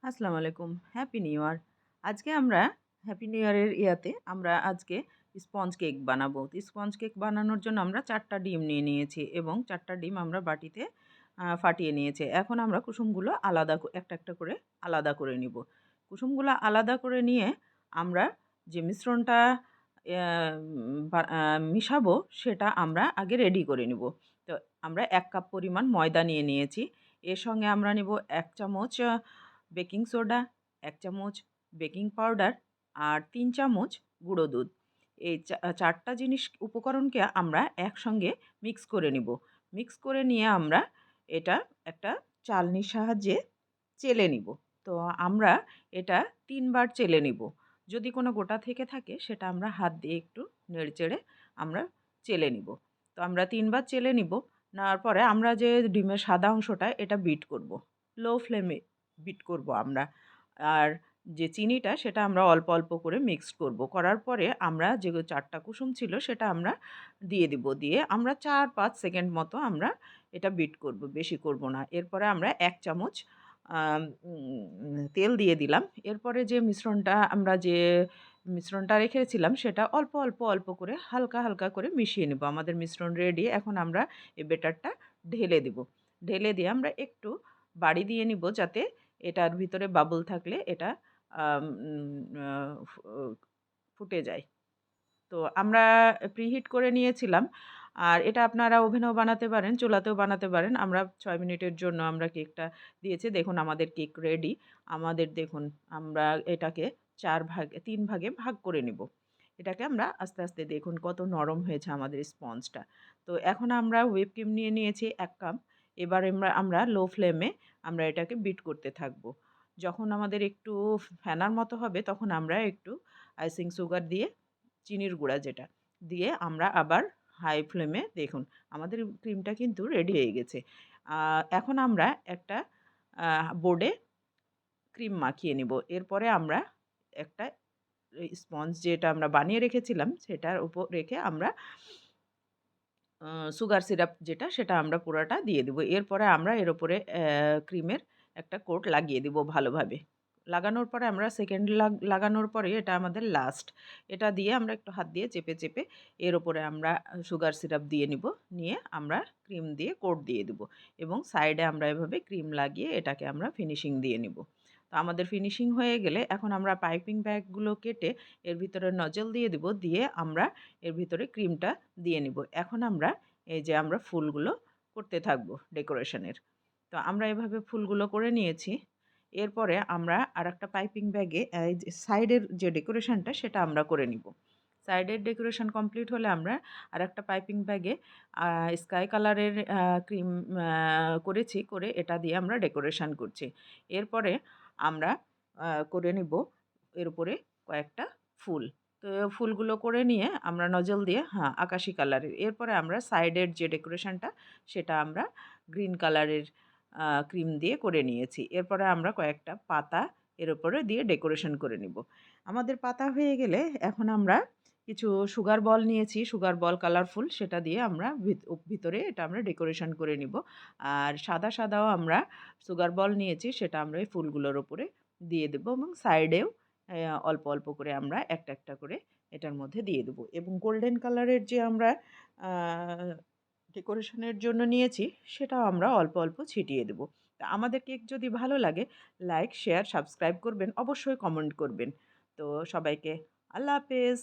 আসসালামু আলাইকুম। Happy new year. আজকে আমরা হ্যাপি নিউ ইয়ারের ইয়াতে আমরা আজকে স্পঞ্জ কেক বানাবো। তো স্পঞ্জ কেক বানানোর জন্য আমরা ৪ টা ডিম নিয়ে নিয়েছি এবং ৪ টা ডিম আমরা বাটিতে ফাটিয়ে নিয়েছি। এখন আমরা কুসুমগুলো একটা, একটা করে আলাদা করে নিব। কুসুমগুলো আলাদা করে নিয়ে আমরা যে মিশ্রণটা অ্যা বা মিশাবো সেটা আমরা আগে রেডি করে নিব। তো আমরা ১ কাপ পরিমাণ ময়দা নিয়ে নিয়েছি। এর সঙ্গে আমরা নিব ১ চামচ বেকিং সোডা, ১ চামচ বেকিং পাউডার আর ৩ চামচ গুঁড়ো দুধ। এই ৪ টা উপকরণকে আমরা একসঙ্গে মিক্স করে নিব। মিক্স করে নিয়ে আমরা এটা একটা চালনির সাহায্যে চেলে নিব। তো আমরা এটা ৩ বার চেলে নিব। যদি কোনো গোটা থেকে থাকে সেটা আমরা হাত দিয়ে একটু নেড়েচেড়ে আমরা চেলে নিব। তো আমরা ৩ বার চেলে নিব। নেওয়ার পরে আমরা যে ডিমের সাদা অংশটা এটা বিট করব। লো ফ্লেমে বিট করব আমরা। আর যে চিনিটা সেটা আমরা অল্প, অল্প করে মিক্সড করব। করার পরে আমরা যে ৪ টা কুসুম ছিল সেটা আমরা দিয়ে দিব। দিয়ে আমরা ৪-৫ সেকেন্ড মতো আমরা এটা বিট করব, বেশি করব না। এরপরে আমরা ১ চামচ তেল দিয়ে দিলাম। এরপরে যে মিশ্রণটা রেখেছিলাম সেটা অল্প, অল্প, অল্প করে হালকা, হালকা করে মিশিয়ে নেব। আমাদের মিশ্রণ রেডি। এখন আমরা এই ব্যাটারটা ঢেলে দিব। ঢেলে দিয়ে আমরা একটু বাড়ি দিয়ে নিব যাতে এটার ভিতরে বাবল থাকলে এটা আম আ ফু ফুটে যায়। তো আমরা প্রিহিট করে নিয়েছিলাম। আর এটা আপনারা ওভেনেও বানাতে পারেন, চুলাতেও বানাতে পারেন। আমরা ৬ মিনিটের জন্য আমরা কেকটা দিয়েছি। দেখুন আমাদের কেক রেডি। দেখুন আমরা এটাকে ৩ ভাগে ভাগ করে নিব। এটাকে আমরা আস্তে, আস্তে দেখুন কত নরম হয়েছে আমাদের স্পঞ্জটা। তো এখন আমরা হুইপ ক্রিম নিয়ে নিয়েছি ১ কাপ। এবার আমরা লো ফ্লেমে আমরা এটাকে বিট করতে থাকব। যখন আমাদের একটু ফেনার মতো হবে তখন আমরা একটু আইসিং সুগার দিয়ে চিনির গুঁড়া যেটা, দিয়ে আমরা আবার হাই ফ্লেমে দেখুন আমাদের ক্রিমটা কিন্তু রেডি হয়ে গেছে। এখন আমরা একটা বোর্ডে ক্রিম মাখিয়ে নিব। এরপরে আমরা একটা স্পঞ্জ যেটা আমরা বানিয়ে রেখেছিলাম সেটার উপর রেখে আমরা আ সুগার সিরাপ যেটা সেটা আমরা পুরাটা দিয়ে দিব। এরপরে আমরা এর উপরে ক্রিমের একটা কোট লাগিয়ে দিব ভালোভাবে। লাগানোর পরে আমরা সেকেন্ড লাগানোর পরে এটা আমাদের লাস্ট। এটা দিয়ে আমরা একটু হাত দিয়ে চেপে, চেপে এর উপরে আমরা সুগার সিরাপ দিয়ে নিব। নিয়ে আমরা ক্রিম দিয়ে কোট দিয়ে দিব এবং সাইডে আমরা এভাবে ক্রিম লাগিয়ে এটাকে আমরা ফিনিশিং দিয়ে নিব। তো আমাদের ফিনিশিং হয়ে গেলে এখন আমরা পাইপিং ব্যাগগুলো কেটে এর ভিতরে নজল দিয়ে দিব। দিয়ে আমরা এর ভিতরে ক্রিমটা দিয়ে নিব। এখন আমরা এই যে আমরা ফুলগুলো করতে থাকবো ডেকোরেশনের। তো আমরা এভাবে ফুলগুলো করে নিয়েছি। এরপরে আমরা আরেকটা পাইপিং ব্যাগে এই যে সাইডের যে ডেকোরেশনটা সেটা আমরা করে নিব। সাইডের ডেকোরেশন কমপ্লিট হলে আমরা আরেকটা পাইপিং ব্যাগে স্কাই কালারের ক্রিম করেছি। করে এটা দিয়ে আমরা ডেকোরেশন করছি। এরপরে আমরা করে নিব এর উপরে কয়েকটা ফুল। তো ফুলগুলো করে নিয়ে আমরা নজল দিয়ে আকাশি কালারের। এরপরে আমরা সাইডের যে ডেকোরেশনটা সেটা আমরা গ্রিন কালারের ক্রিম দিয়ে করে নিয়েছি। এরপরে আমরা কয়েকটা পাতা এর উপরে দিয়ে ডেকোরেশন করে নিব। আমাদের পাতা হয়ে গেলে এখন আমরা কিছু সুগার বল নিয়েছি। সুগার বল কালারফুল সেটা দিয়ে আমরা ভিতরে এটা আমরা ডেকোরেশন করে নিব। আর সাদা, সাদাও আমরা সুগার বল নিয়েছি সেটা আমরা এই ফুলগুলোর উপরে দিয়ে দেব এবং সাইডেও অল্প, অল্প করে আমরা একটা, একটা করে এটার মধ্যে দিয়ে দেবো এবং গোল্ডেন কালারের যে আমরা আ ডেকোরেশনের জন্য নিয়েছি সেটাও আমরা অল্প, অল্প ছিটিয়ে দেবো। তা আমাদের কেক যদি ভালো লাগে লাইক, শেয়ার, সাবস্ক্রাইব করবেন। অবশ্যই কমেন্ট করবেন। তো সবাইকে আল্লাহ হাফেজ।